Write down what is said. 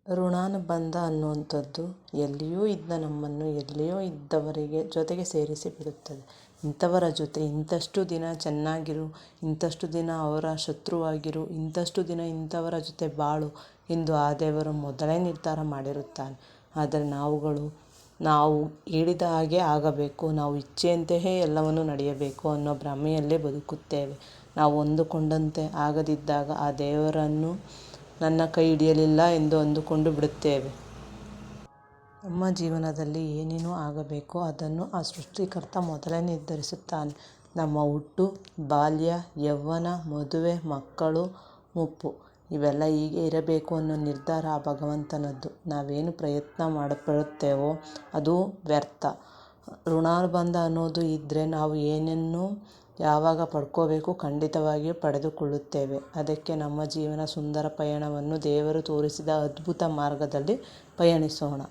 ಋಣಾನುಬಂಧ ಅನ್ನುವಂಥದ್ದು ಎಲ್ಲಿಯೂ ಇದ್ದ ನಮ್ಮನ್ನು ಎಲ್ಲಿಯೋ ಇದ್ದವರಿಗೆ ಜೊತೆಗೆ ಸೇರಿಸಿ ಬಿಡುತ್ತದೆ. ಇಂಥವರ ಜೊತೆ ಇಂಥಷ್ಟು ದಿನ ಚೆನ್ನಾಗಿರು, ಇಂಥಷ್ಟು ದಿನ ಅವರ ಶತ್ರುವಾಗಿರು, ಇಂಥಷ್ಟು ದಿನ ಇಂಥವರ ಜೊತೆ ಬಾಳು ಎಂದು ಆ ದೇವರು ಮೊದಲೇ ನಿರ್ಧಾರ ಮಾಡಿರುತ್ತಾನೆ. ಆದರೆ ನಾವು ಹೇಳಿದ ಹಾಗೆ ಆಗಬೇಕು, ನಾವು ಇಚ್ಛೆಯಂತೆಯೇ ಎಲ್ಲವನ್ನು ನಡೆಯಬೇಕು ಅನ್ನೋ ಭ್ರಮೆಯಲ್ಲೇ ಬದುಕುತ್ತೇವೆ. ನಾವು ಅಂದುಕೊಂಡಂತೆ ಆಗದಿದ್ದಾಗ ಆ ದೇವರನ್ನು ನನ್ನ ಕೈ ಹಿಡಿಯಲಿಲ್ಲ ಎಂದು ಅಂದುಕೊಂಡು ಬಿಡುತ್ತೇವೆ. ನಮ್ಮ ಜೀವನದಲ್ಲಿ ಏನೇನು ಆಗಬೇಕೋ ಅದನ್ನು ಆ ಸೃಷ್ಟಿಕರ್ತ ಮೊದಲೇ ನಿರ್ಧರಿಸುತ್ತಾನೆ. ನಮ್ಮ ಹುಟ್ಟು, ಬಾಲ್ಯ, ಯೌವನ, ಮದುವೆ, ಮಕ್ಕಳು, ಮುಪ್ಪು ಇವೆಲ್ಲ ಹೀಗೆ ಇರಬೇಕು ಅನ್ನೋ ನಿರ್ಧಾರ ಆ ಭಗವಂತನದ್ದು. ನಾವೇನು ಪ್ರಯತ್ನ ಪಡುತ್ತೇವೋ ಅದು ವ್ಯರ್ಥ. ಋಣಾನುಬಂಧ ಅನ್ನೋದು ಇದ್ದರೆ ನಾವು ಏನನ್ನು ಯಾವಾಗ ಪಡ್ಕೋಬೇಕು ಖಂಡಿತವಾಗಿಯೂ ಪಡೆದುಕೊಳ್ಳುತ್ತೇವೆ. ಅದಕ್ಕೆ ನಮ್ಮ ಜೀವನ ಸುಂದರ ಪಯಣವನ್ನು ದೇವರು ತೋರಿಸಿದ ಅದ್ಭುತ ಮಾರ್ಗದಲ್ಲಿ ಪಯಣಿಸೋಣ.